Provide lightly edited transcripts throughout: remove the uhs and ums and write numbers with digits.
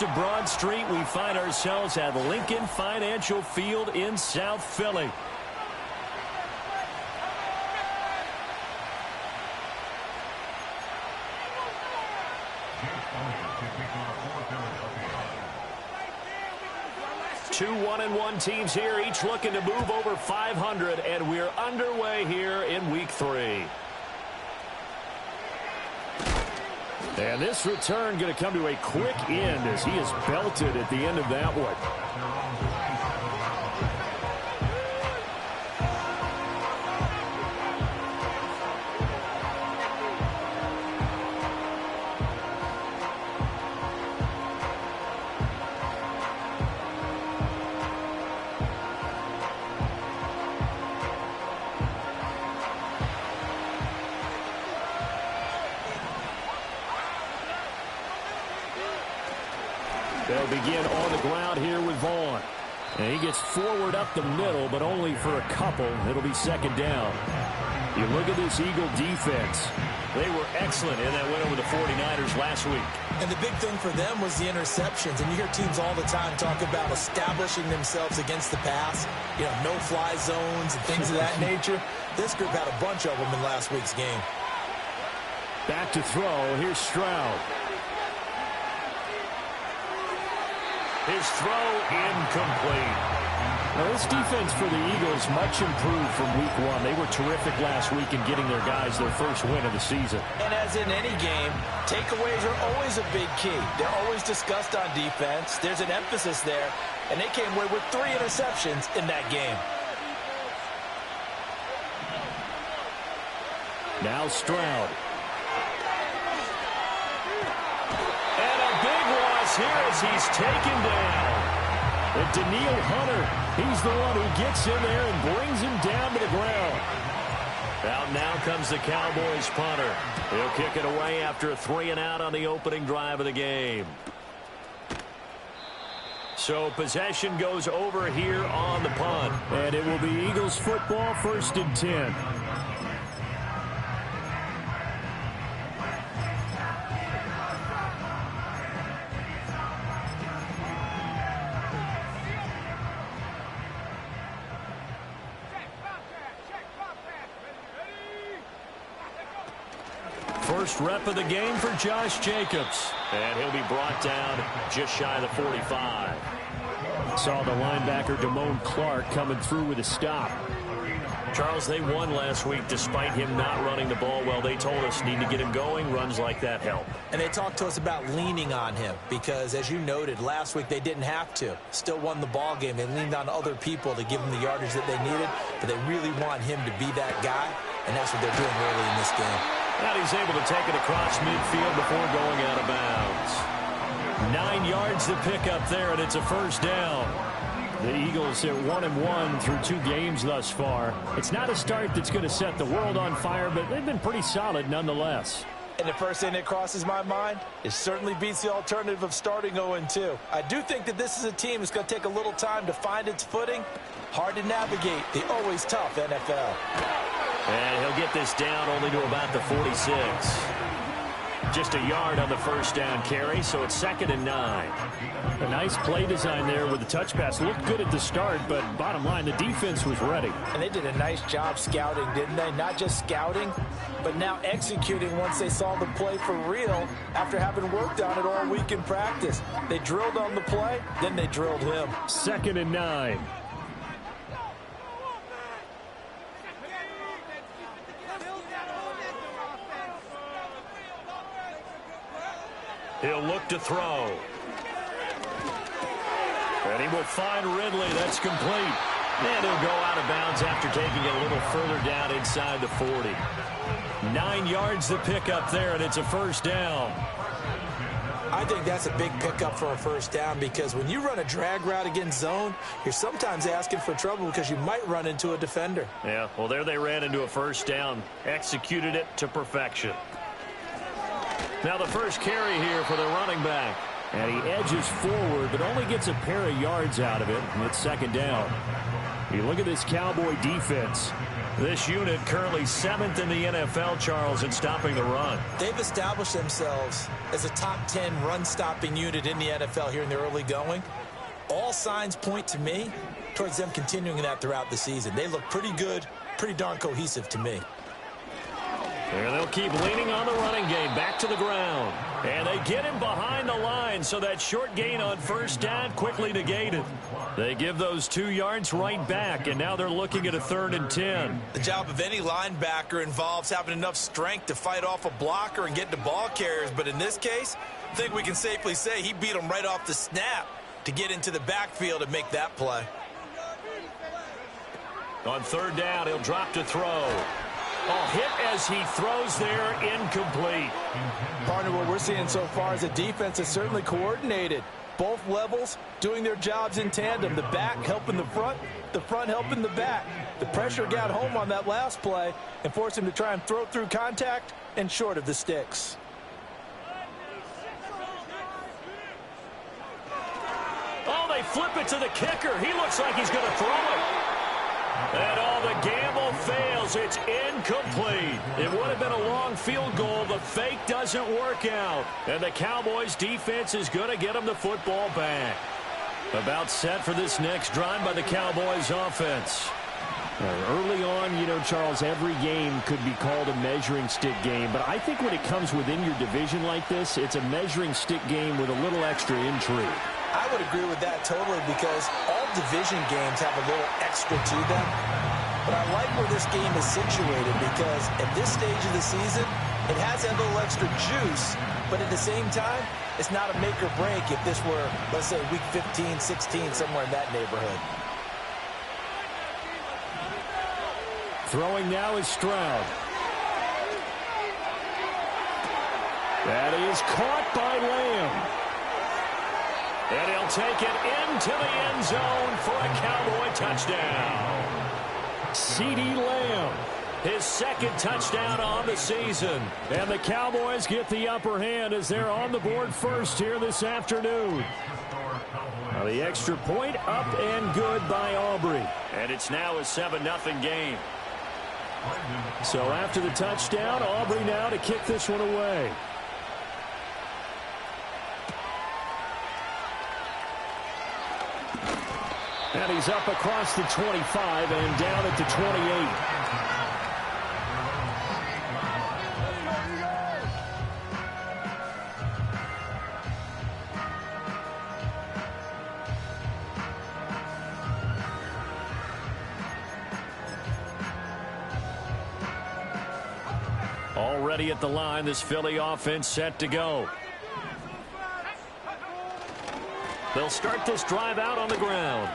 To Broad Street, we find ourselves at Lincoln Financial Field in South Philly. Two 1-1 teams here, each looking to move over 500, and we're underway here in Week 3. And this return going to come to a quick end as he is belted at the end of that one. They'll begin on the ground here with Vaughn. And he gets forward up the middle, but only for a couple. It'll be second down. You look at this Eagle defense. They were excellent in that win over the 49ers last week. And the big thing for them was the interceptions. And you hear teams all the time talk about establishing themselves against the pass. You know, no-fly zones and things of that nature. This group had a bunch of them in last week's game. Back to throw. Here's Stroud. His throw incomplete. Now, this defense for the Eagles much improved from Week 1. They were terrific last week in getting their guys their first win of the season. And as in any game, takeaways are always a big key. They're always discussed on defense. There's an emphasis there, and they came away with 3 interceptions in that game. Now Stroud. Here as he's taken down. And Daniil Hunter, he's the one who gets in there and brings him down to the ground. Out now comes the Cowboys punter. He'll kick it away after a 3-and-out on the opening drive of the game. So possession goes over here on the punt. And it will be Eagles football, 1st and 10. First rep of the game for Josh Jacobs. And he'll be brought down just shy of the 45. Saw the linebacker Damone Clark coming through with a stop. Charles, they won last week despite him not running the ball well. They told us need to get him going. Runs like that help. And they talked to us about leaning on him because, as you noted, last week they didn't have to. Still won the ball game. They leaned on other people to give them the yardage that they needed, but they really want him to be that guy, and that's what they're doing early in this game. And he's able to take it across midfield before going out of bounds. 9 yards to pick up there, and it's a first down. The Eagles are 1-1 through 2 games thus far. It's not a start that's going to set the world on fire, but they've been pretty solid nonetheless. And the first thing that crosses my mind, it certainly beats the alternative of starting 0-2. I do think that this is a team that's going to take a little time to find its footing. Hard to navigate the always tough NFL. And he'll get this down only to about the 46. Just a yard on the first down carry, so it's 2nd and 9. A nice play design there with the touch pass. Looked good at the start, but bottom line, the defense was ready. And they did a nice job scouting, didn't they? Not just scouting, but now executing once they saw the play for real after having worked on it all week in practice. They drilled on the play, then they drilled him. 2nd and 9. He'll look to throw. And he will find Ridley. That's complete. And he'll go out of bounds after taking it a little further down inside the 40. 9 yards to pick up there, and it's a first down. I think that's a big pickup for a first down because when you run a drag route against zone, you're sometimes asking for trouble because you might run into a defender. Yeah, well, there they ran into a first down. Executed it to perfection. Now the first carry here for the running back. And he edges forward, but only gets a pair of yards out of it. And it's 2nd down. You look at this Cowboy defense. This unit currently 7th in the NFL, Charles, in stopping the run. They've established themselves as a top 10 run-stopping unit in the NFL here in the early going. All signs point to me towards them continuing that throughout the season. They look pretty good, pretty darn cohesive to me. And they'll keep leaning on the running game, back to the ground. And they get him behind the line, so that short gain on first down quickly negated. They give those 2 yards right back, and now they're looking at a 3rd and 10. The job of any linebacker involves having enough strength to fight off a blocker and get to ball carriers. But in this case, I think we can safely say he beat him right off the snap to get into the backfield and make that play. On 3rd down, he'll drop to throw. Hit as he throws there, incomplete. Partner, what we're seeing so far is the defense is certainly coordinated. Both levels doing their jobs in tandem. The back helping the front helping the back. The pressure got home on that last play and forced him to try and throw through contact and short of the sticks. Oh, they flip it to the kicker. He looks like he's going to throw it. And all the gamble fails. It's incomplete. It would have been a long field goal. The fake doesn't work out. And the Cowboys defense is going to get them the football back. About set for this next drive by the Cowboys offense. Early on, you know, Charles, every game could be called a measuring stick game. But I think when it comes within your division like this, it's a measuring stick game with a little extra intrigue. I would agree with that totally because all division games have a little extra to them. But I like where this game is situated because at this stage of the season, it has that little extra juice. But at the same time, it's not a make or break if this were, let's say, week 15, 16, somewhere in that neighborhood. Throwing now is Stroud. That is caught by Lamb. And he'll take it into the end zone for a Cowboy touchdown. CeeDee Lamb, his 2nd touchdown on the season. And the Cowboys get the upper hand as they're on the board first here this afternoon. Now the extra point up and good by Aubrey. And it's now a 7-0 game. So after the touchdown, Aubrey now to kick this one away. And he's up across the 25 and down at the 28. Already at the line, this Philly offense set to go. They'll start this drive out on the ground.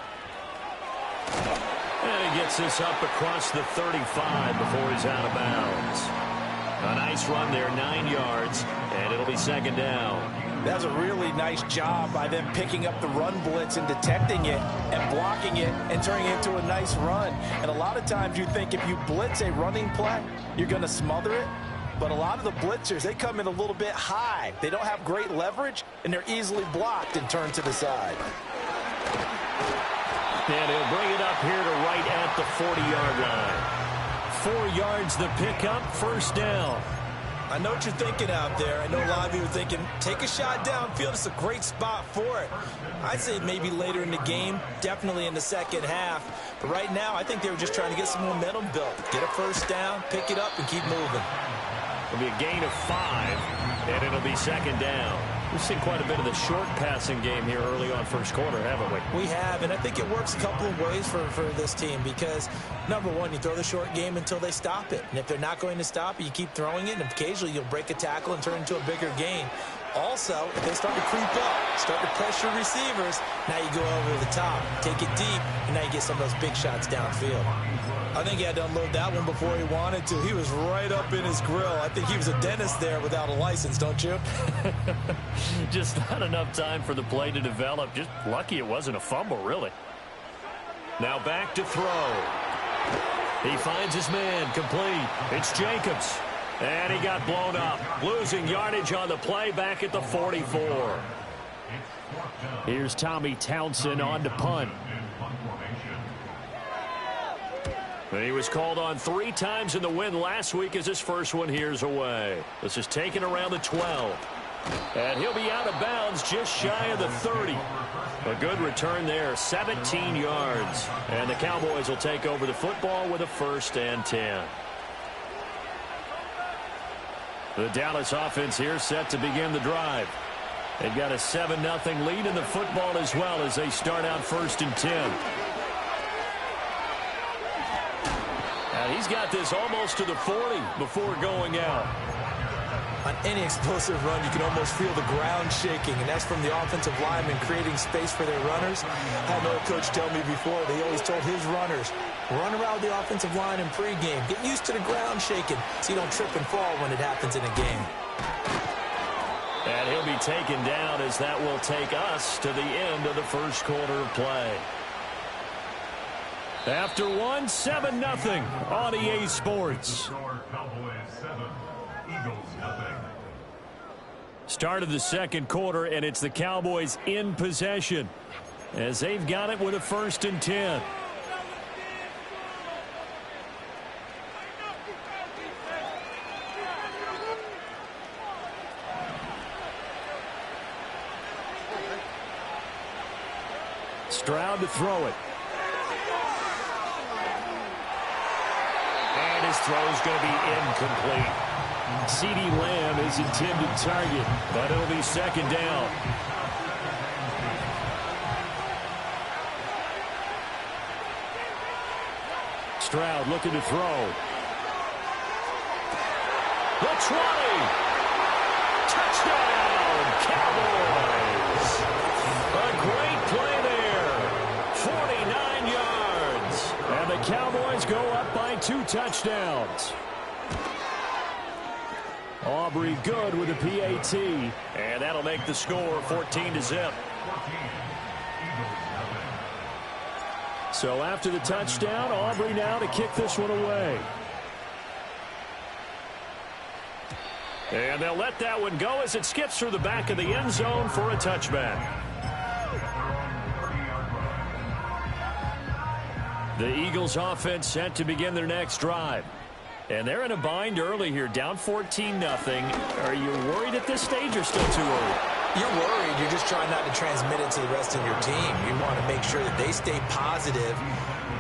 And he gets this up across the 35 before he's out of bounds. A nice run there, 9 yards, and it'll be 2nd down. That's a really nice job by them picking up the run blitz and detecting it and blocking it and turning it into a nice run. And a lot of times you think if you blitz a running play, you're going to smother it. But a lot of the blitzers, they come in a little bit high. They don't have great leverage, and they're easily blocked and turned to the side. And he'll bring it up here to right at the 40-yard line. 4 yards the pickup, 1st down. I know what you're thinking out there. I know a lot of you are thinking, take a shot downfield. It's a great spot for it. I'd say maybe later in the game, definitely in the 2nd half. But right now, I think they were just trying to get some momentum built. Get a 1st down, pick it up, and keep moving. It'll be a gain of 5, and it'll be 2nd down. We've seen quite a bit of the short passing game here early on first quarter, haven't we? We have, and I think it works a couple of ways for this team because, number one, you throw the short game until they stop it. And if they're not going to stop it, you keep throwing it, and occasionally you'll break a tackle and turn it into a bigger gain. Also, if they start to creep up, start to pressure receivers, now you go over the top, take it deep, and now you get some of those big shots downfield. I think he had to unload that one before he wanted to. He was right up in his grill. I think he was a dentist there without a license, don't you? Just not enough time for the play to develop. Just lucky it wasn't a fumble, really. Now back to throw. He finds his man, complete. It's Jacobs. And he got blown up. Losing yardage on the play back at the 44. Here's Tommy Townsend on to punt. He was called on 3 times in the win last week as his first one here's away. This is taken around the 12. And he'll be out of bounds just shy of the 30. A good return there, 17 yards. And the Cowboys will take over the football with a 1st and 10. The Dallas offense here set to begin the drive. They've got a 7-0 lead in the football as well as they start out 1st and 10. And he's got this almost to the 40 before going out. On any explosive run, you can almost feel the ground shaking, and that's from the offensive linemen creating space for their runners. I had another coach tell me before, they always told his runners, run around the offensive line in pregame. Get used to the ground shaking so you don't trip and fall when it happens in a game. And he'll be taken down as that will take us to the end of the first quarter of play. After 7-0 on EA Sports. Start of the second quarter, and it's the Cowboys in possession as they've got it with a 1st and 10. Stroud to throw it. And his throw is going to be incomplete. CeeDee Lamb is intended target, but it'll be 2nd down. Stroud looking to throw. The 20. Touchdown, Cowboys. A great play there. 49 yards. And the Cowboys go up by 2 touchdowns. Aubrey good with a PAT. And that'll make the score 14-0. So after the touchdown, Aubrey now to kick this one away. And they'll let that one go as it skips through the back of the end zone for a touchback. The Eagles offense set to begin their next drive. And they're in a bind early here, down 14-0. Are you worried at this stage or still too early? You're worried. You're just trying not to transmit it to the rest of your team. You want to make sure that they stay positive.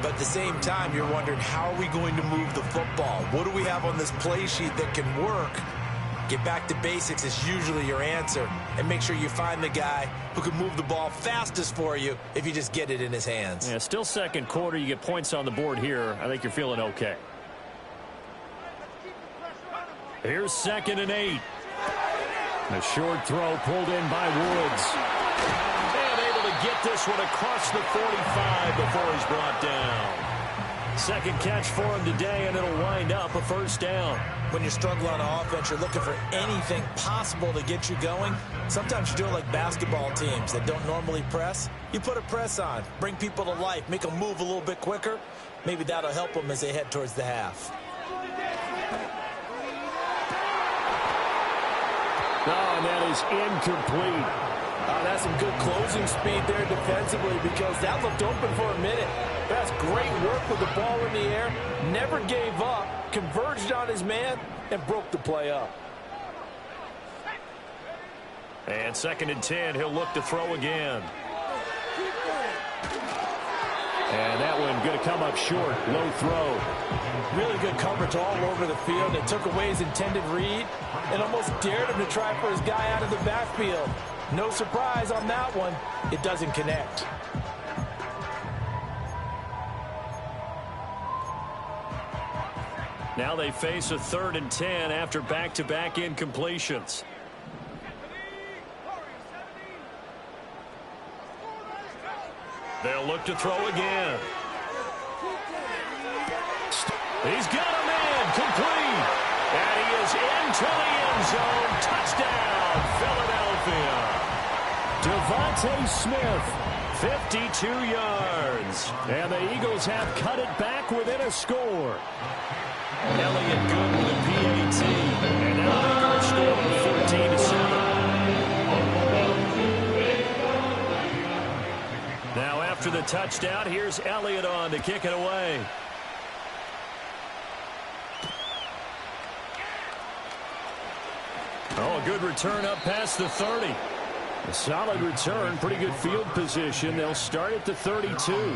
But at the same time, you're wondering, how are we going to move the football? What do we have on this play sheet that can work? Get back to basics is usually your answer. And make sure you find the guy who can move the ball fastest for you if you just get it in his hands. Yeah, still second quarter. You get points on the board here. I think you're feeling okay. Here's 2nd and 8. A short throw pulled in by Woods. And able to get this one across the 45 before he's brought down. Second catch for him today, and it'll wind up a 1st down. When you're struggling on offense, you're looking for anything possible to get you going. Sometimes you do it like basketball teams that don't normally press. You put a press on, bring people to life, make them move a little bit quicker. Maybe that'll help them as they head towards the half. Oh, and that is incomplete. That's some good closing speed there defensively because that looked open for a minute. That's great work with the ball in the air. Never gave up, converged on his man, and broke the play up. And 2nd and 10, he'll look to throw again. And that one going to come up short. Low throw. Really good coverage all over the field. They took away his intended read and almost dared him to try for his guy out of the backfield. No surprise on that one. It doesn't connect. Now they face a 3rd and 10 after back-to-back incompletions. They'll look to throw again. He's got a man complete. And he is into the end zone. Touchdown, Philadelphia. Devontae Smith, 52 yards. And the Eagles have cut it back within a score. Elliott good with a PAT. And now the Eagles score 14-7. Now after the touchdown, here's Elliott on to kick it away. good return up past the 30. A solid return, pretty good field position. They'll start at the 32.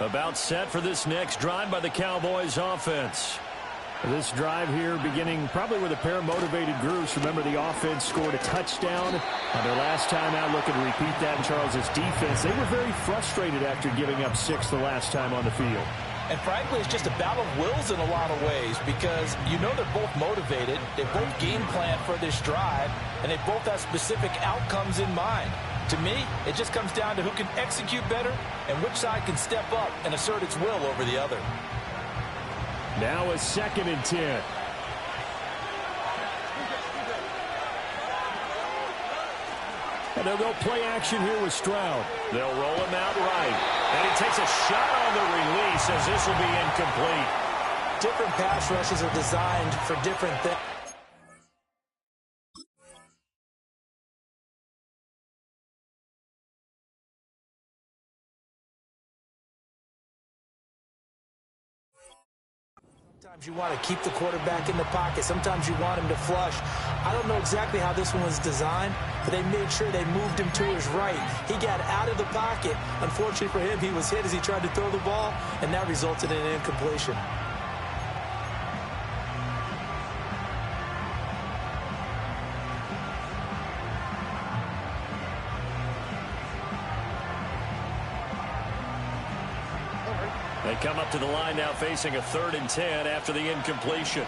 About set for this next drive by the Cowboys offense. This drive here beginning probably with a pair of motivated groups. Remember, the offense scored a touchdown on their last time out, looking to repeat that in Charles's defense. They were very frustrated after giving up 6 the last time on the field. And frankly, it's just a battle of wills in a lot of ways because you know they're both motivated, they both game plan for this drive, and they both have specific outcomes in mind. To me, it just comes down to who can execute better and which side can step up and assert its will over the other. Now a 2nd and 10. And they'll go play action here with Stroud. They'll roll him out right. And he takes a shot on the release as this will be incomplete. Different pass rushes are designed for different things. Sometimes you want to keep the quarterback in the pocket. Sometimes you want him to flush. I don't know exactly how this one was designed, but they made sure they moved him to his right. He got out of the pocket. Unfortunately for him, he was hit as he tried to throw the ball, and that resulted in an incompletion. They come up to the line now facing a 3rd and 10 after the incompletion.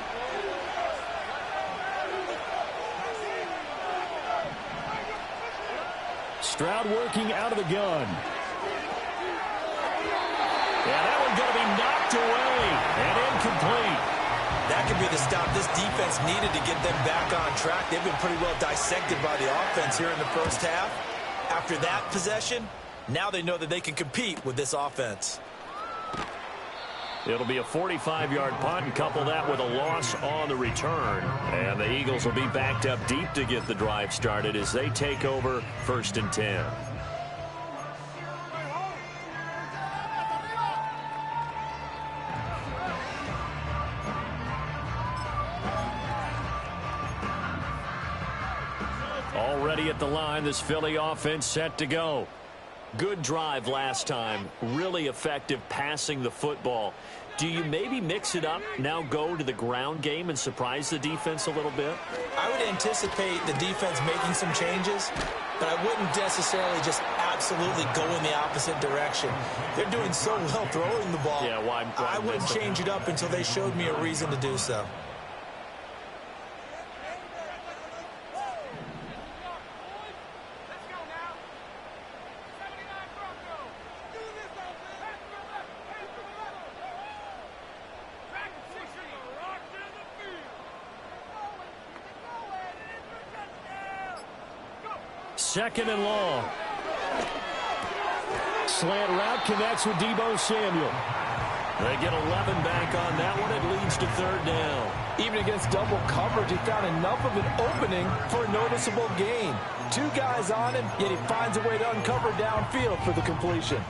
Stroud working out of the gun. Yeah, that one's going to be knocked away and incomplete. That could be the stop this defense needed to get them back on track. They've been pretty well dissected by the offense here in the first half. After that possession, now they know that they can compete with this offense. It'll be a 45-yard punt, and couple that with a loss on the return. And the Eagles will be backed up deep to get the drive started as they take over 1st and 10. Already at the line, this Philly offense set to go. Good drive last time. Really effective passing the football. Do you maybe mix it up, now go to the ground game and surprise the defense a little bit? I would anticipate the defense making some changes, but I wouldn't necessarily just absolutely go in the opposite direction. They're doing so well throwing the ball. Yeah, why I wouldn't change it up until they showed me a reason to do so. Second and long. Slant route connects with Deebo Samuel. They get 11 back on that one. It leads to 3rd down. Even against double coverage, he found enough of an opening for a noticeable gain. 2 guys on him, yet he finds a way to uncover downfield for the completion.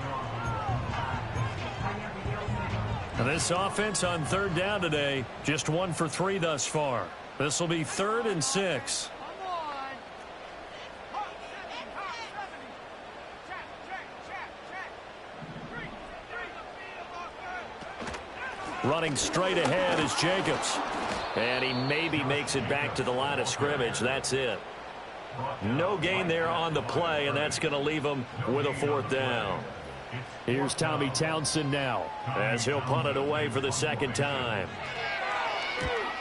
And this offense on 3rd down today, just 1 for 3 thus far. This will be 3rd and 6. Running straight ahead is Jacobs. And he maybe makes it back to the line of scrimmage. That's it. No gain there on the play, and that's going to leave him with a 4th down. Here's Tommy Townsend now as he'll punt it away for the second time.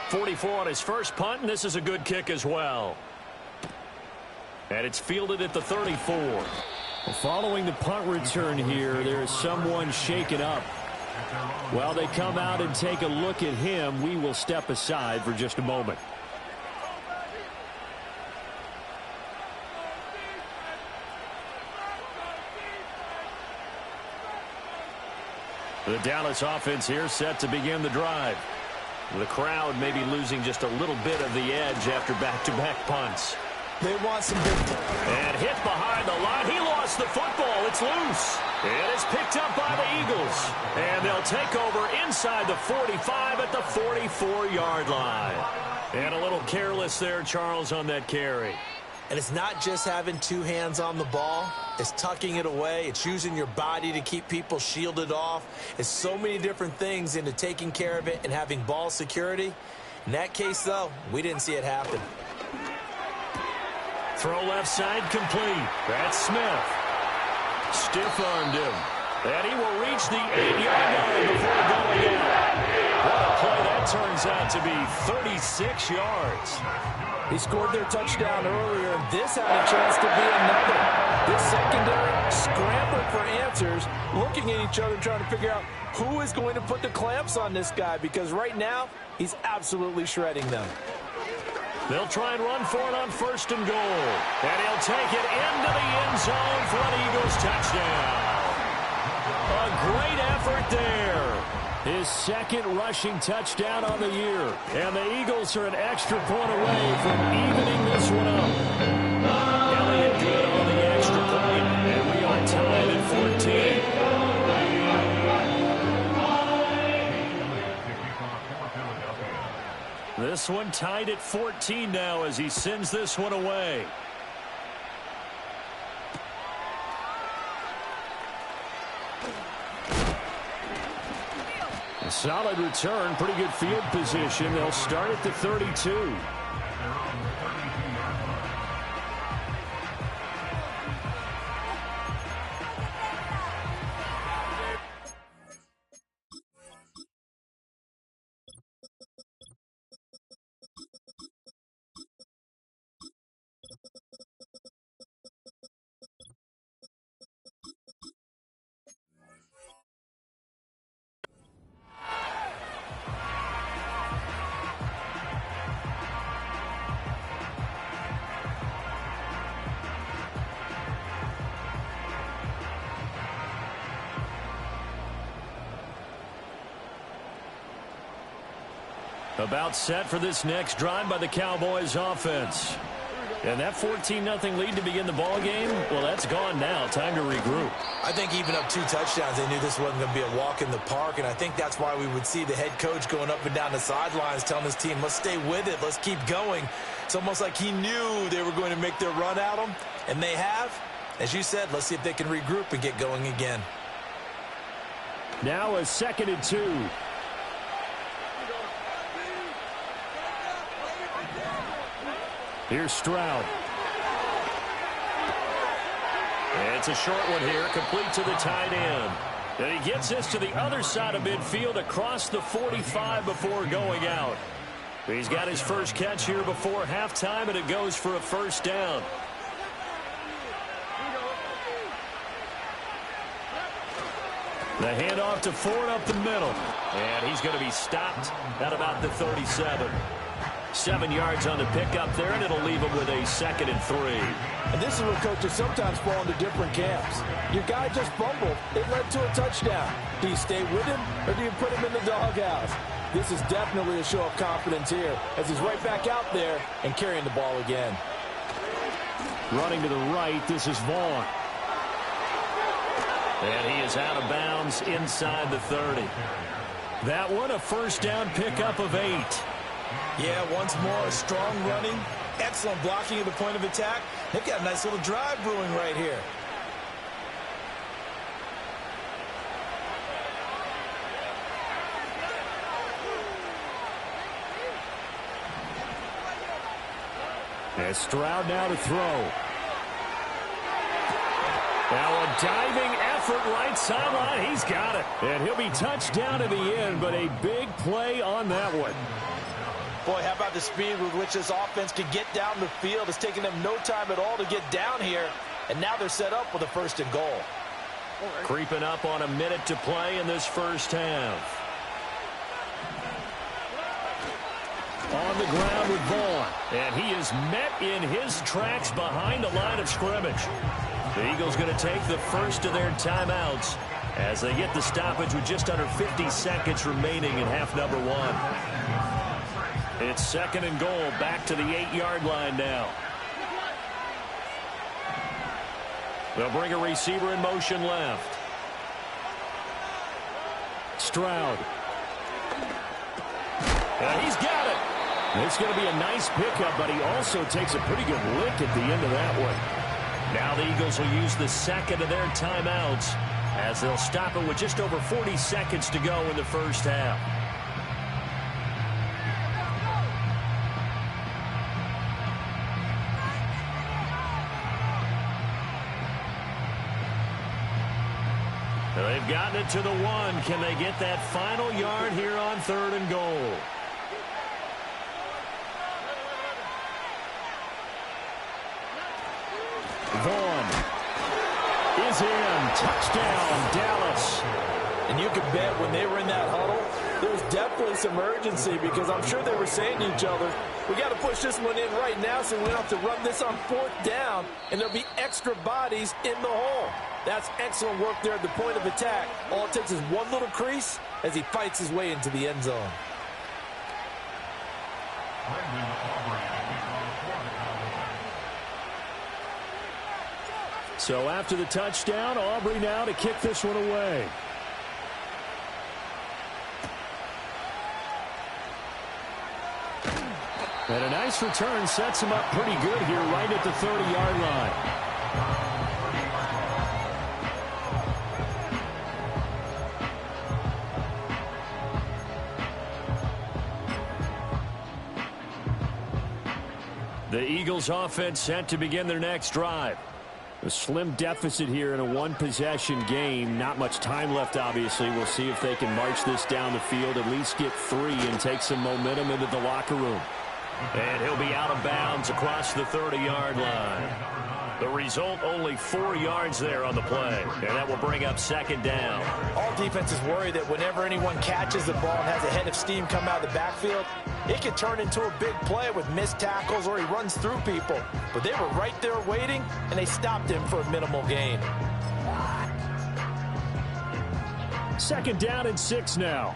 44 on his first punt, and this is a good kick as well. And it's fielded at the 34. Following the punt return here, there is someone shaken up. While they come out and take a look at him, we will step aside for just a moment. The Dallas offense here set to begin the drive. The crowd may be losing just a little bit of the edge after back-to-back punts. They want some big... And hit behind the line. He lost the football. It's loose. It is picked up by the Eagles. And they'll take over inside the 45 at the 44-yard line. And a little careless there, Charles, on that carry. And it's not just having two hands on the ball. It's tucking it away. It's using your body to keep people shielded off. It's so many different things into taking care of it and having ball security. In that case, though, we didn't see it happen. Throw left side complete. That's Smith. Stiff-armed him. And he will reach the 8-yard line before going out. What a play that turns out to be, 36 yards. He scored their touchdown earlier, and this had a chance to be another. This secondary scrambled for answers, looking at each other, trying to figure out who is going to put the clamps on this guy, because right now, he's absolutely shredding them. They'll try and run for it on first and goal. And he'll take it into the end zone for an Eagles touchdown. A great effort there. His second rushing touchdown on the year. And the Eagles are an extra point away from evening this one up. Elliott good on the extra point. And we are tied at 14. This one tied at 14 now as he sends this one away. A solid return, pretty good field position. They'll start at the 32. About set for this next drive by the Cowboys offense. And that 14-0 lead to begin the ball game, well, that's gone now. Time to regroup. I think even up 2 touchdowns, they knew this wasn't going to be a walk in the park, and I think that's why we would see the head coach going up and down the sidelines telling his team, let's stay with it, let's keep going. It's almost like he knew they were going to make their run at him, and they have. As you said, let's see if they can regroup and get going again. Now a 2nd and 2. Here's Stroud. It's a short one here, complete to the tight end. And he gets this to the other side of midfield across the 45 before going out. He's got his first catch here before halftime, and it goes for a first down. The handoff to Ford up the middle. And he's going to be stopped at about the 37. 7 yards on the pickup there, and it'll leave him with a 2nd and 3. And this is where coaches sometimes fall into different camps. Your guy just fumbled. It led to a touchdown. Do you stay with him, or do you put him in the doghouse? This is definitely a show of confidence here, as he's right back out there and carrying the ball again. Running to the right, this is Vaughn. And he is out of bounds inside the 30. That one, a first down pickup of 8. Yeah, once more, strong running, excellent blocking at the point of attack. They've got a nice little drive brewing right here. And Stroud now to throw. Now a diving effort right sideline. He's got it. And he'll be touched down in the end, but a big play on that one. Boy, how about the speed with which this offense can get down the field? It's taking them no time at all to get down here, and now they're set up with a 1st and goal. Creeping up on a minute to play in this first half. On the ground with Vaughn, and he is met in his tracks behind the line of scrimmage. The Eagles going to take the first of their timeouts as they get the stoppage with just under 50 seconds remaining in half number 1. It's 2nd and goal, back to the 8-yard line now. They'll bring a receiver in motion left. Stroud. And he's got it. It's going to be a nice pickup, but he also takes a pretty good lick at the end of that one. Now the Eagles will use the 2nd of their timeouts as they'll stop it with just over 40 seconds to go in the first half. They've gotten it to the 1. Can they get that final yard here on 3rd and goal? Vaughn is in. Touchdown, Dallas. And you can bet when they were in that huddle, there was definitely some urgency because I'm sure they were saying to each other, we got to push this one in right now so we don't have to run this on 4th down, and there'll be extra bodies in the hole. That's excellent work there at the point of attack. All it takes is one little crease as he fights his way into the end zone. So after the touchdown, Aubrey now to kick this one away. And a nice return sets him up pretty good here right at the 30-yard line. The Eagles offense set to begin their next drive. A slim deficit here in a one-possession game. Not much time left, obviously. We'll see if they can march this down the field, at least get 3 and take some momentum into the locker room. And he'll be out of bounds across the 30-yard line. The result, only 4 yards there on the play. And that will bring up 2nd down. All defenses worry that whenever anyone catches the ball and has a head of steam come out of the backfield, it could turn into a big play with missed tackles or he runs through people. But they were right there waiting, and they stopped him for a minimal gain. 2nd down and 6 now.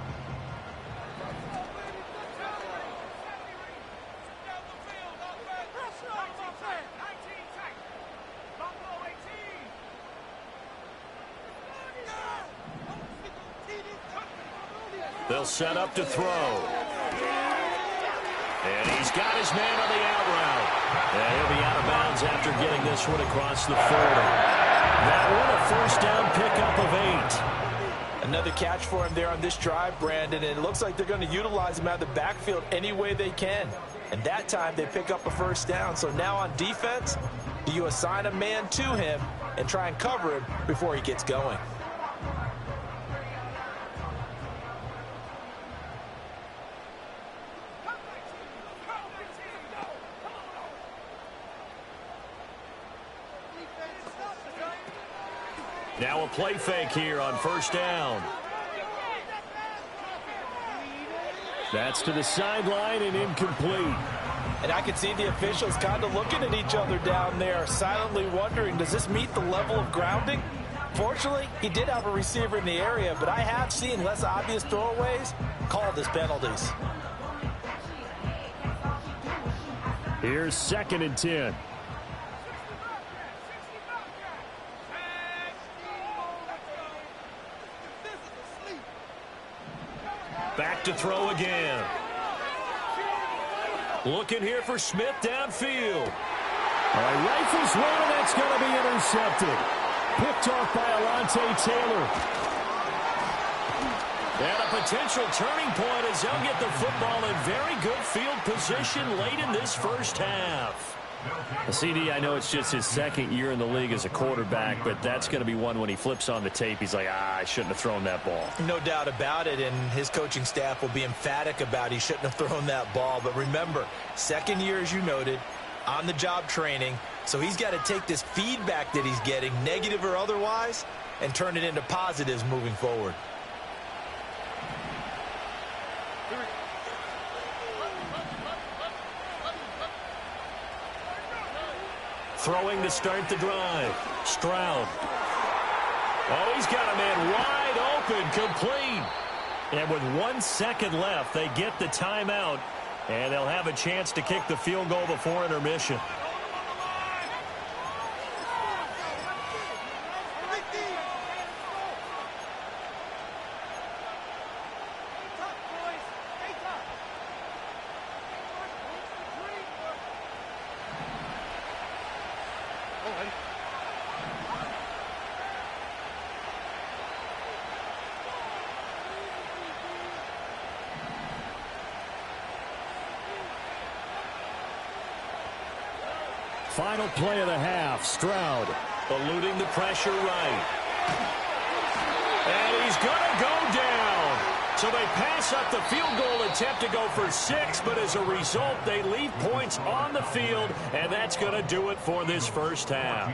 They'll set up to throw. And he's got his man on the out route. And he'll be out of bounds after getting this one across the 40. That one a 1st down pickup of 8. Another catch for him there on this drive, Brandon, and it looks like they're going to utilize him out of the backfield any way they can. And that time they pick up a 1st down. So now on defense, do you assign a man to him and try and cover him before he gets going? Now a play fake here on 1st down. That's to the sideline and incomplete. And I could see the officials kind of looking at each other down there, silently wondering, does this meet the level of grounding? Fortunately, he did have a receiver in the area, but I have seen less obvious throwaways called as penalties. Here's 2nd and 10. Back to throw again. Looking here for Smith downfield. All right, rifles one, and that's going to be intercepted. Picked off by Alontae Taylor. And a potential turning point as they'll get the football in very good field position late in this first half. CD, I know it's just his second year in the league as a quarterback, but that's going to be one when he flips on the tape. He's like, I shouldn't have thrown that ball. No doubt about it, and his coaching staff will be emphatic about he shouldn't have thrown that ball. But remember, second year, as you noted, on-the-job training, so he's got to take this feedback that he's getting, negative or otherwise, and turn it into positives moving forward. Throwing to start the drive. Stroud. Oh, he's got a man wide open, complete. And with 1 second left, they get the timeout, and they'll have a chance to kick the field goal before intermission. Final play of the half. Stroud Eluding the pressure right. And he's going to go down. So they pass up the field goal attempt to go for 6, but as a result, they leave points on the field, and that's going to do it for this first half.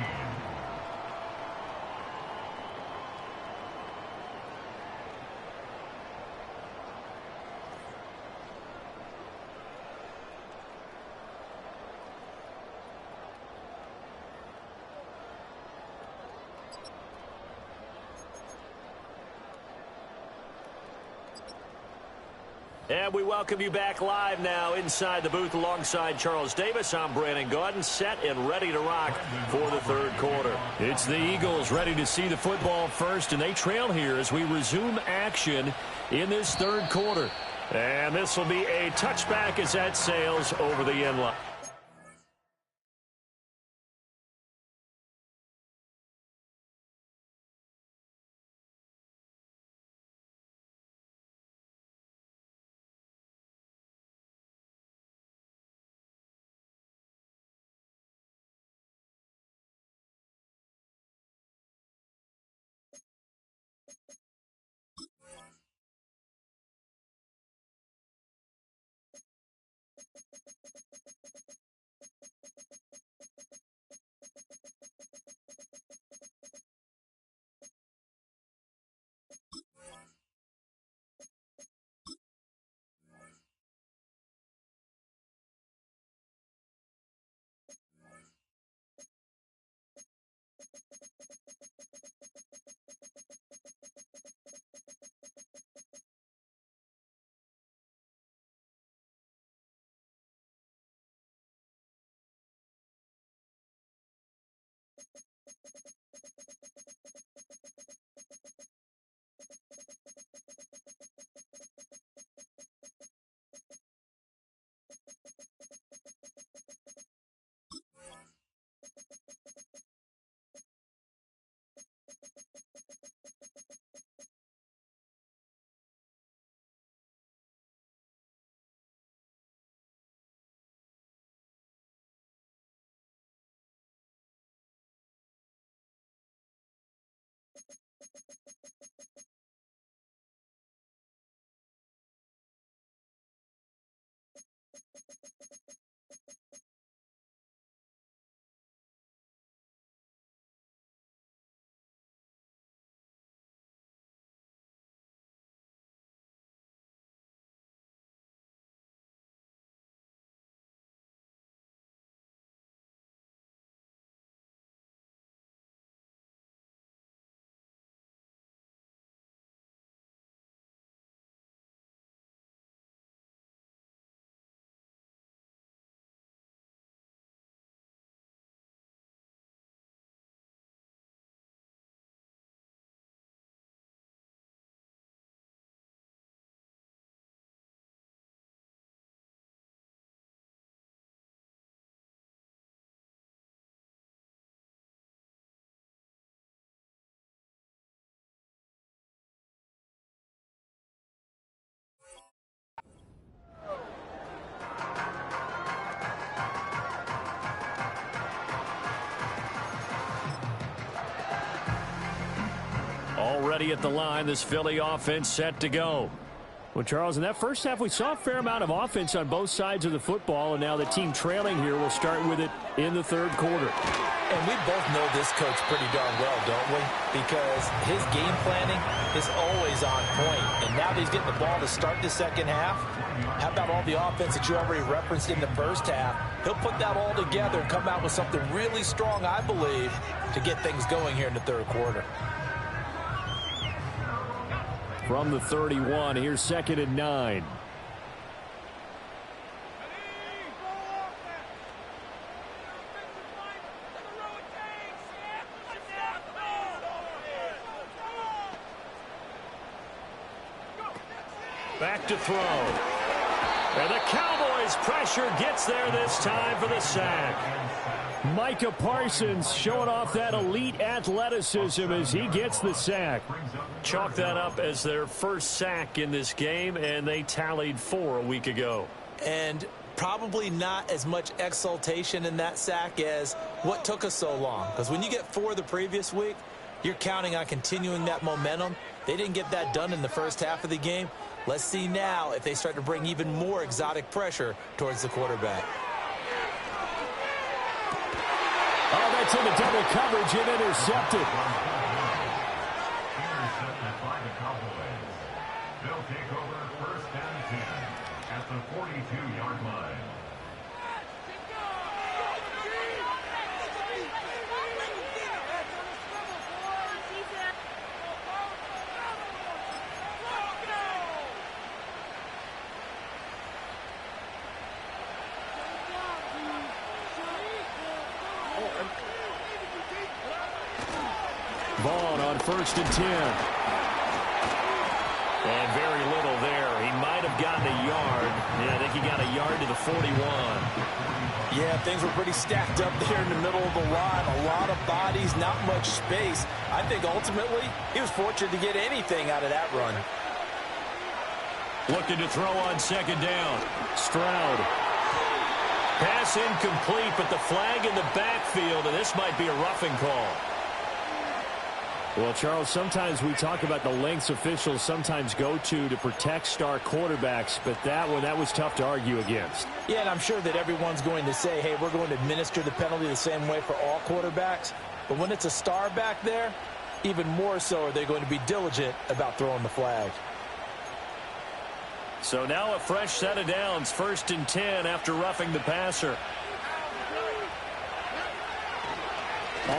And we welcome you back live now inside the booth alongside Charles Davis. I'm Brandon Gaudin, set and ready to rock for the third quarter. It's the Eagles ready to see the football first, and they trail here as we resume action in this third quarter. And this will be a touchback as that sails over the end line. Already at the line, this Philly offense set to go. Well, Charles, in that first half, we saw a fair amount of offense on both sides of the football, and now the team trailing here will start with it in the third quarter. And we both know this coach pretty darn well, don't we? Because his game planning is always on point. And now that he's getting the ball to start the second half, how about all the offense that you already referenced in the first half? He'll put that all together and come out with something really strong, I believe, to get things going here in the third quarter. From the 31, here's 2nd and 9. Back to throw. And the Cowboys pressure gets there this time for the sack. Micah Parsons showing off that elite athleticism as he gets the sack. Chalk that up as their first sack in this game, and they tallied 4 a week ago. And probably not as much exultation in that sack as what took us so long. Because when you get 4 the previous week, you're counting on continuing that momentum. They didn't get that done in the first half of the game. Let's see now if they start to bring even more exotic pressure towards the quarterback. Oh, that's in the double coverage and intercepted. Intercepted by the Cowboys. They'll take over 1st and 10 at the 42-yard line. Vaughn on 1st and 10. And very little there. He might have gotten a yard. Yeah, I think he got a yard to the 41. Yeah, things were pretty stacked up there in the middle of the line. A lot of bodies, not much space. I think ultimately he was fortunate to get anything out of that run. Looking to throw on 2nd down. Stroud. Pass incomplete, but the flag in the backfield, and this might be a roughing call. Well, Charles, sometimes we talk about the lengths officials sometimes go to protect star quarterbacks, but that was tough to argue against. Yeah, and I'm sure that everyone's going to say, hey, we're going to administer the penalty the same way for all quarterbacks. But when it's a star back there, even more so are they going to be diligent about throwing the flag. So now a fresh set of downs, 1st and 10 after roughing the passer.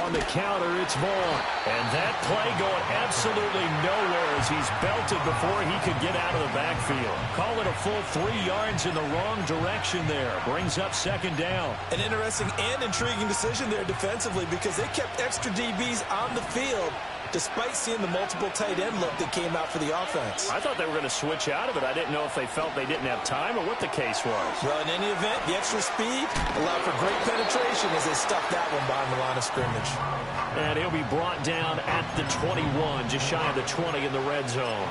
On the counter, it's Vaughn. And that play going absolutely nowhere as he's belted before he could get out of the backfield. Call it a full 3 yards in the wrong direction there. Brings up 2nd down. An interesting and intriguing decision there defensively because they kept extra DBs on the field despite seeing the multiple tight end look that came out for the offense. I thought they were going to switch out of it. I didn't know if they felt they didn't have time or what the case was. Well, in any event, the extra speed allowed for great penetration as they stuffed that one behind the line of scrimmage. And he'll be brought down at the 21, just shy of the 20 in the red zone.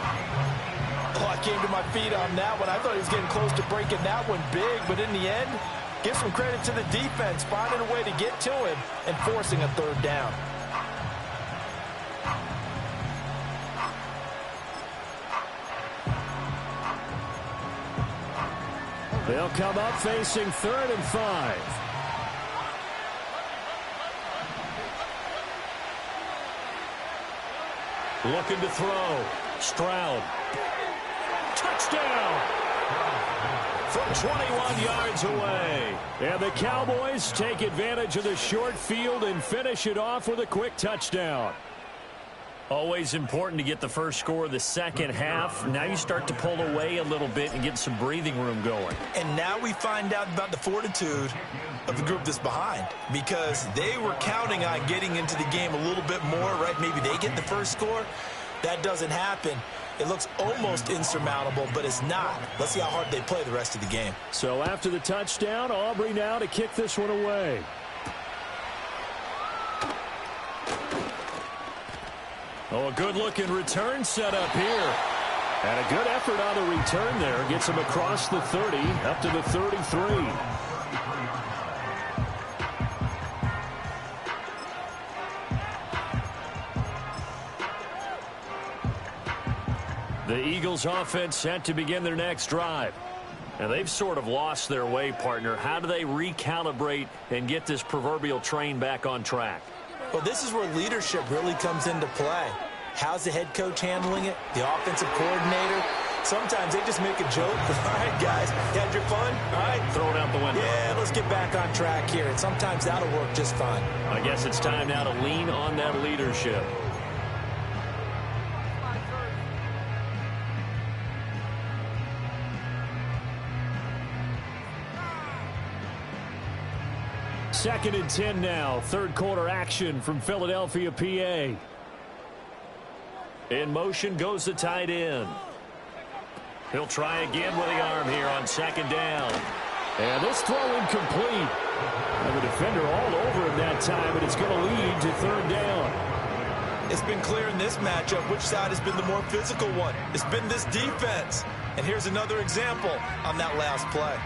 Oh, I came to my feet on that one. I thought he was getting close to breaking that one big, but in the end, give some credit to the defense, finding a way to get to him and forcing a 3rd down. They'll come up facing 3rd and 5. Looking to throw. Stroud. Touchdown! From 21 yards away. And the Cowboys take advantage of the short field and finish it off with a quick touchdown. Always important to get the first score of the second half. Now you start to pull away a little bit and get some breathing room going. And now we find out about the fortitude of the group that's behind because they were counting on getting into the game a little bit more, right? Maybe they get the first score. That doesn't happen. It looks almost insurmountable, but it's not. Let's see how hard they play the rest of the game. So after the touchdown, Aubrey now to kick this one away. Oh, a good-looking return set up here. And a good effort on the return there. Gets him across the 30, up to the 33. The Eagles offense set to begin their next drive. And they've sort of lost their way, partner. How do they recalibrate and get this proverbial train back on track? Well, this is where leadership really comes into play. How's the head coach handling it? The offensive coordinator? Sometimes they just make a joke. All right, guys, you had your fun? All right. Throw it out the window. Yeah, let's get back on track here. And sometimes that'll work just fine. I guess it's time now to lean on that leadership. Second and 10 now. Third quarter action from Philadelphia, PA. In motion goes the tight end. He'll try again with the arm here on second down. And this throw incomplete. And the defender all over him that time, but it's going to lead to third down. It's been clear in this matchup which side has been the more physical one. It's been this defense. And here's another example on that last play.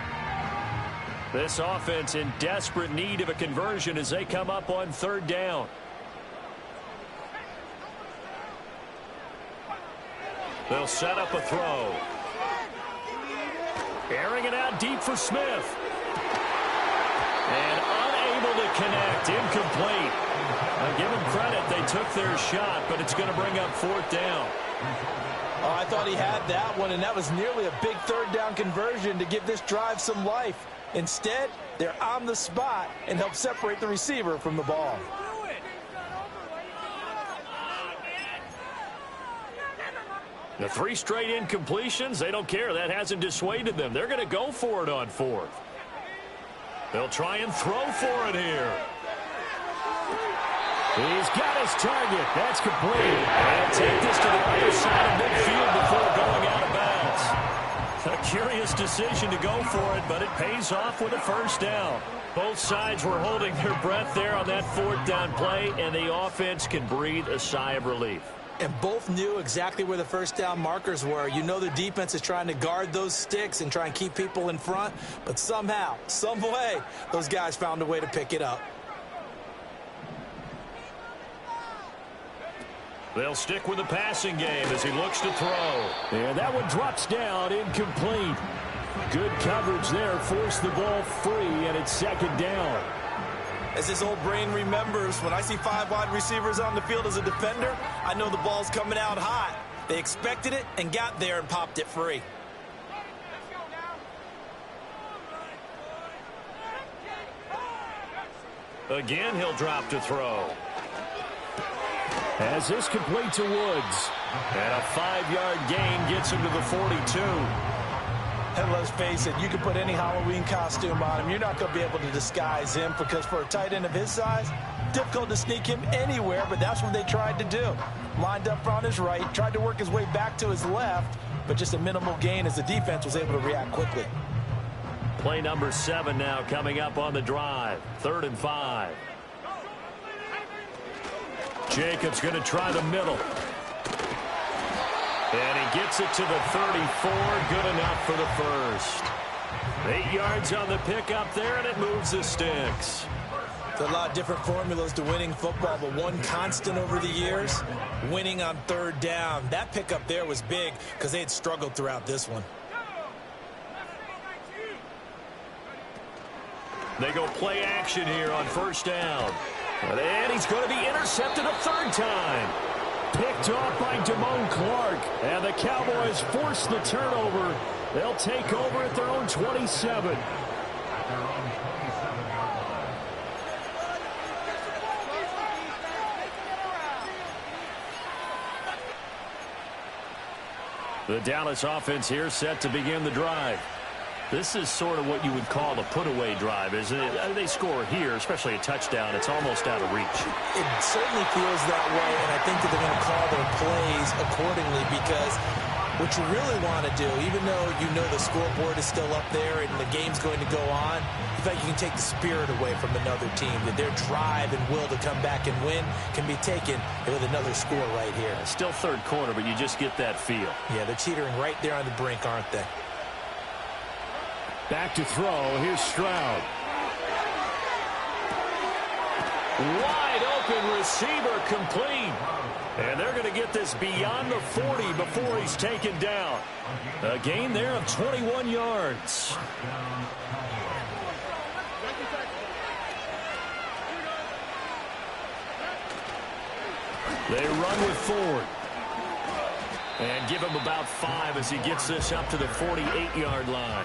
This offense in desperate need of a conversion as they come up on third down. They'll set up a throw. Airing it out deep for Smith. And unable to connect. Incomplete. Now give them credit. They took their shot, but it's going to bring up fourth down. Oh, I thought he had that one, and that was nearly a big third down conversion to give this drive some life. Instead, they're on the spot and help separate the receiver from the ball. The 3 straight incompletions, they don't care. That hasn't dissuaded them. They're going to go for it on fourth. They'll try and throw for it here. He's got his target. That's complete. And take this to the other side of midfield before going out of bounds. A curious decision to go for it, but it pays off with a first down. Both sides were holding their breath there on that fourth down play, and the offense can breathe a sigh of relief. And both knew exactly where the first down markers were. You know the defense is trying to guard those sticks and try and keep people in front, but somehow, some way, those guys found a way to pick it up. They'll stick with the passing game as he looks to throw. And that one drops down, incomplete. Good coverage there, forced the ball free, and it's second down. As his old brain remembers, when I see 5 wide receivers on the field as a defender, I know the ball's coming out hot. They expected it and got there and popped it free. Again, he'll drop to throw. As this complete to Woods. And a 5-yard gain gets him to the 42. And let's face it, you can put any Halloween costume on him. You're not going to be able to disguise him because for a tight end of his size, difficult to sneak him anywhere, but that's what they tried to do. Lined up on his right, tried to work his way back to his left, but just a minimal gain as the defense was able to react quickly. Play number 7 now coming up on the drive. 3rd and 5. Jacobs going to try the middle. And he gets it to the 34. Good enough for the first. 8 yards on the pickup there, and it moves the sticks. There's a lot of different formulas to winning football, but one constant over the years, winning on third down. That pickup there was big because they had struggled throughout this one. They go play action here on first down. And he's going to be intercepted a 3rd time. Picked off by Damone Clark. And the Cowboys force the turnover. They'll take over at their own 27. The Dallas offense here set to begin the drive. This is sort of what you would call a put-away drive, isn't it? They score here, especially a touchdown. It's almost out of reach. It certainly feels that way, and I think that they're going to call their plays accordingly because what you really want to do, even though you know the scoreboard is still up there and the game's going to go on, you feel like you can take the spirit away from another team, that their drive and will to come back and win can be taken with another score right here. Still 3rd quarter, but you just get that feel. Yeah, they're teetering right there on the brink, aren't they? Back to throw. Here's Stroud. Wide open receiver complete. And they're going to get this beyond the 40 before he's taken down. A gain there of 21 yards. They run with Ford. And give him about 5 as he gets this up to the 48-yard line.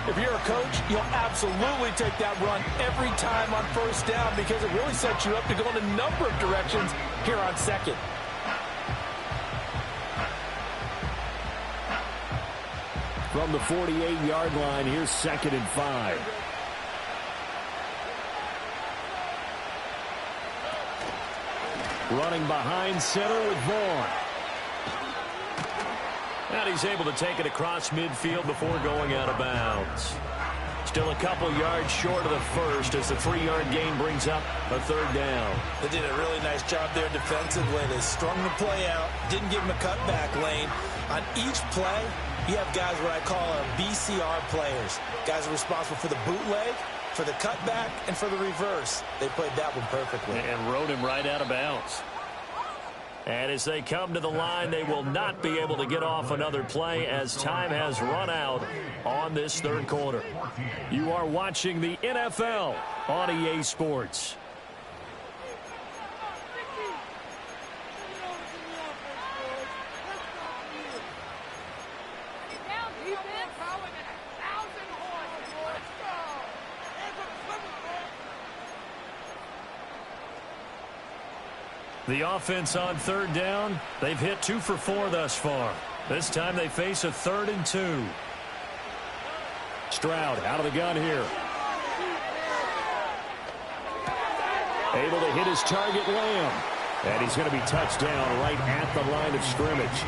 If you're a coach, you'll absolutely take that run every time on first down because it really sets you up to go in a number of directions here on second. From the 48-yard line, here's 2nd and 5. Running behind center with Vaughn. And he's able to take it across midfield before going out of bounds. Still a couple yards short of the first as the 3-yard gain brings up a 3rd down. They did a really nice job there defensively. They strung the play out, didn't give him a cutback lane. On each play, you have guys what I call BCR players. Guys are responsible for the bootleg, for the cutback, and for the reverse. They played that one perfectly. And rode him right out of bounds. And as they come to the line, they will not be able to get off another play as time has run out on this 3rd quarter. You are watching the NFL on EA Sports. The offense on 3rd down, they've hit 2 for 4 thus far. This time they face a 3rd and 2. Stroud out of the gun here. Able to hit his target, Lamb. And he's going to be touched down right at the line of scrimmage.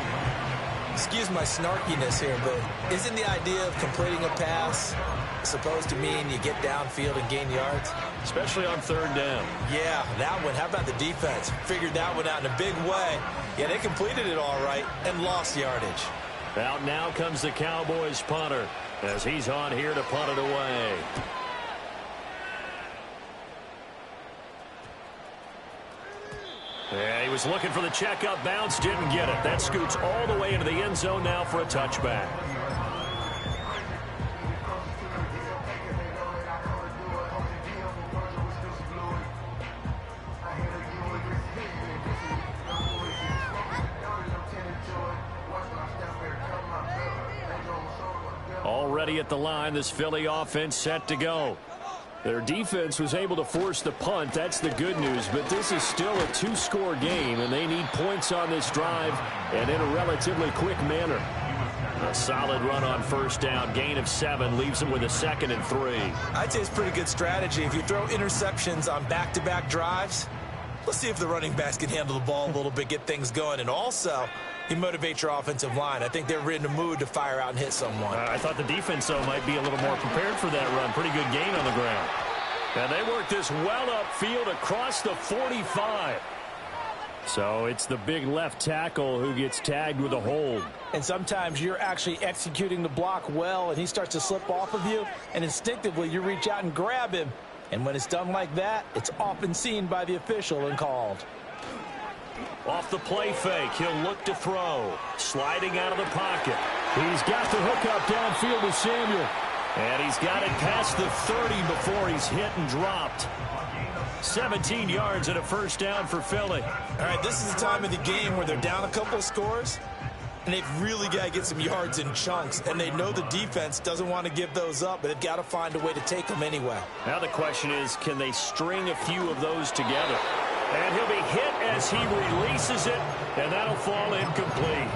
Excuse my snarkiness here, but isn't the idea of completing a pass supposed to mean you get downfield and gain yards? Especially on 3rd down. Yeah, that one. How about the defense? Figured that one out in a big way. Yeah, they completed it all right and lost yardage. Out now comes the Cowboys punter as he's on here to punt it away. Yeah, he was looking for the checkup bounce, didn't get it. That scoots all the way into the end zone now for a touchback. Already at the line, this Philly offense set to go. Their defense was able to force the punt. That's the good news. But this is still a 2-score game, and they need points on this drive and in a relatively quick manner. A solid run on 1st down. Gain of 7 leaves them with a 2nd and 3. I'd say it's pretty good strategy. If you throw interceptions on back-to-back drives, let's see if the running backs can handle the ball a little bit, get things going. And also, you motivate your offensive line. I think they're in the mood to fire out and hit someone. I thought the defense, though, might be a little more prepared for that run. Pretty good gain on the ground. And they work this well upfield across the 45. So it's the big left tackle who gets tagged with a hold. And sometimes you're actually executing the block well, and he starts to slip off of you, and instinctively you reach out and grab him. And when it's done like that, it's often seen by the official and called. Off the play fake, he'll look to throw. Sliding out of the pocket. He's got the hook up downfield with Samuel. And he's got it past the 30 before he's hit and dropped. 17 yards and a 1st down for Philly. All right, this is the time of the game where they're down a couple of scores, and they've really got to get some yards in chunks. And they know the defense doesn't want to give those up, but they've got to find a way to take them anyway. Now the question is, can they string a few of those together? And he'll be hit as he releases it, and that'll fall incomplete.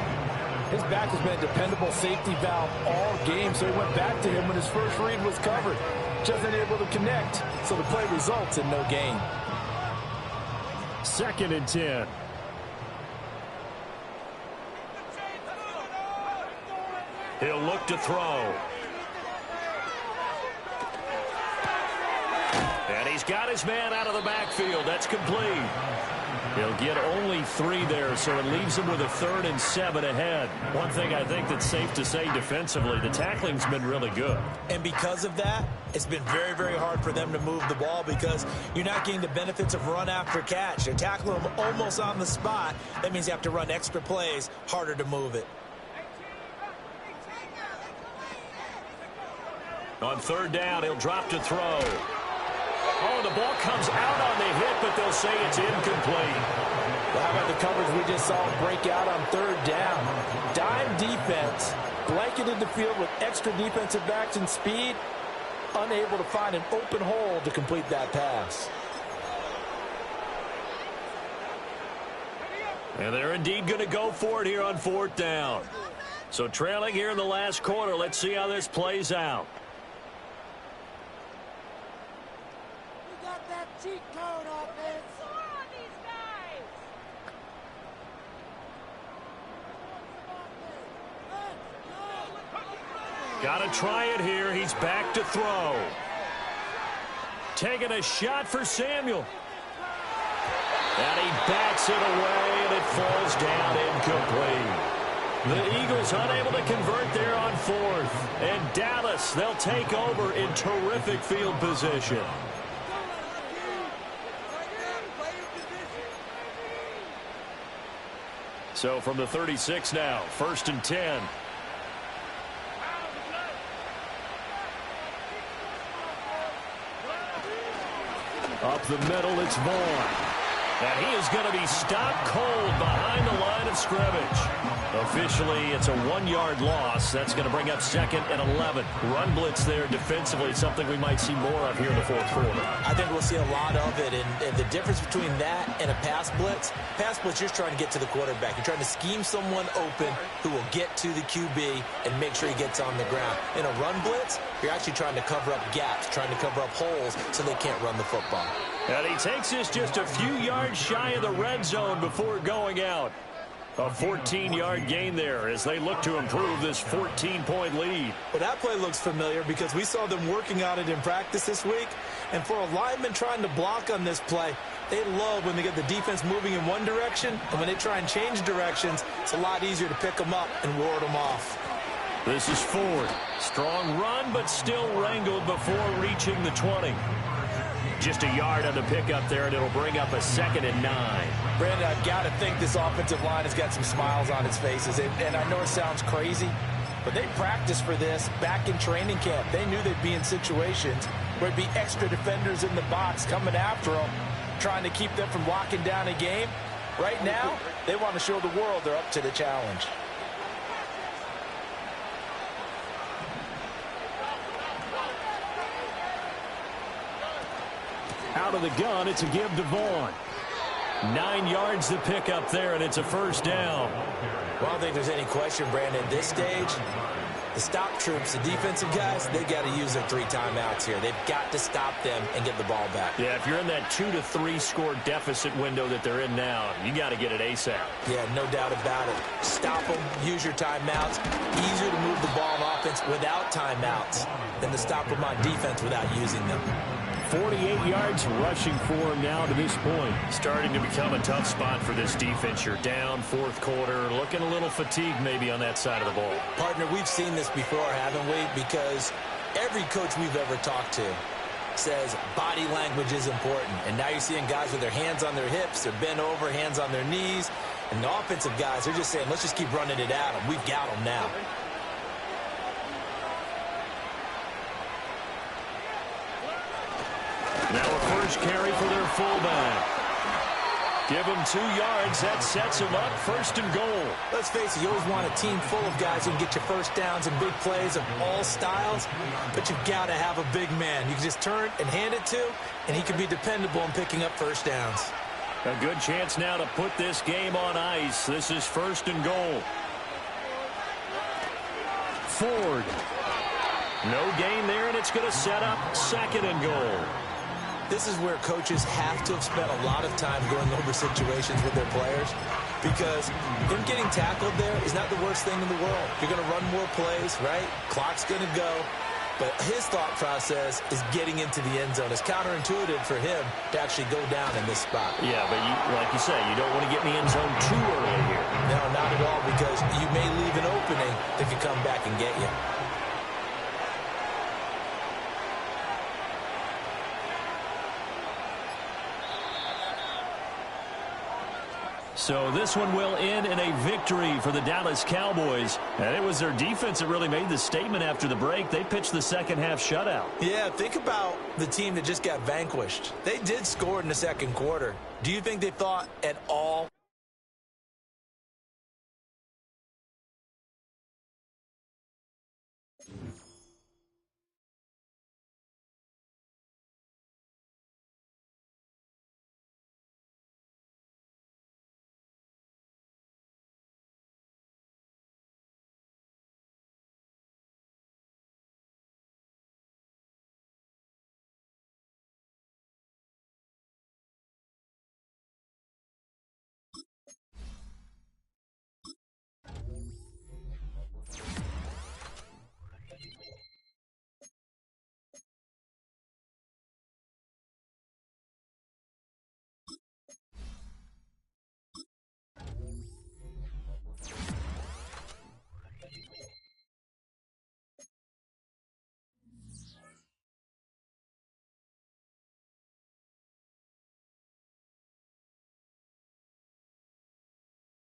His back has been a dependable safety valve all game, so he went back to him when his first read was covered. Just unable to connect, so the play results in no gain. 2nd and 10. He'll look to throw. And he's got his man out of the backfield. That's complete. He'll get only 3 there, so it leaves him with a 3rd and 7 ahead. One thing I think that's safe to say defensively, the tackling's been really good. And because of that, it's been very, very hard for them to move the ball because you're not getting the benefits of run after catch. They're tackling them almost on the spot. That means you have to run extra plays, harder to move it. On 3rd down, he'll drop to throw. Oh, the ball comes out on the hit, but they'll say it's incomplete. Well, how about the coverage we just saw break out on 3rd down? Dime defense, blanketed the field with extra defensive backs and speed, unable to find an open hole to complete that pass. And they're indeed going to go for it here on 4th down. So trailing here in the last quarter, let's see how this plays out. Cheat code offense. Got to try it here. He's back to throw. Taking a shot for Samuel. And he bats it away, and it falls down incomplete. The Eagles unable to convert there on 4th. And Dallas, they'll take over in terrific field position. So from the 36 now, 1st and 10. Up the middle, it's Vaughn. And he is going to be stopped cold behind the line of scrimmage. Officially, it's a 1-yard loss. That's going to bring up 2nd and 11. Run blitz there defensively, something we might see more of here in the 4th quarter. I think we'll see a lot of it. And the difference between that and a pass blitz, you're just trying to get to the quarterback. You're trying to scheme someone open who will get to the QB and make sure he gets on the ground. In a run blitz, you're actually trying to cover up gaps, trying to cover up holes so they can't run the football. And he takes this just a few yards shy of the red zone before going out. A 14-yard gain there as they look to improve this 14-point lead. Well, that play looks familiar because we saw them working on it in practice this week. And for a lineman trying to block on this play, they love when they get the defense moving in one direction. And when they try and change directions, it's a lot easier to pick them up and ward them off. This is Ford. Strong run, but still wrangled before reaching the 20. Just a yard on the pickup there, and it'll bring up a 2nd and 9. Brandon, I've got to think this offensive line has got some smiles on its faces. And I know it sounds crazy, but they practiced for this back in training camp. They knew they'd be in situations where there'd be extra defenders in the box coming after them, trying to keep them from locking down a game. Right now, they want to show the world they're up to the challenge. Out of the gun, it's a give to Vaughn. 9 yards to pick up there, and it's a 1st down. Well, I don't think there's any question, Brandon, at this stage, the stop troops, the defensive guys, they got to use their 3 timeouts here. They've got to stop them and get the ball back. Yeah, if you're in that 2 to 3 score deficit window that they're in now, you got to get it ASAP. Yeah, no doubt about it. Stop them, use your timeouts. Easier to move the ball on offense without timeouts than to stop them on defense without using them. 48 yards rushing for him now to this point. Starting to become a tough spot for this defense. You're down 4th quarter, looking a little fatigued maybe on that side of the ball. Partner, we've seen this before, haven't we? Because every coach we've ever talked to says body language is important. And now you're seeing guys with their hands on their hips, they're bent over, hands on their knees. And the offensive guys, they're just saying, let's just keep running it at them. We've got them now. Now a first carry for their fullback. Give him 2 yards. That sets him up 1st and goal. Let's face it, you always want a team full of guys who can get you first downs and big plays of all styles, but you've got to have a big man. You can just turn and hand it to, and he can be dependable in picking up first downs. A good chance now to put this game on ice. This is 1st and goal. Ford. No gain there, and it's going to set up 2nd and goal. This is where coaches have to have spent a lot of time going over situations with their players because him getting tackled there is not the worst thing in the world. You're going to run more plays, right? Clock's going to go. But his thought process is getting into the end zone. It's counterintuitive for him to actually go down in this spot. Yeah, but like you say, you don't want to get in the end zone too early here. No, not at all, because you may leave an opening that could come back and get you. So this one will end in a victory for the Dallas Cowboys. And it was their defense that really made the statement after the break. They pitched the second half shutout. Yeah, think about the team that just got vanquished. They did score in the second quarter. Do you think they thought at all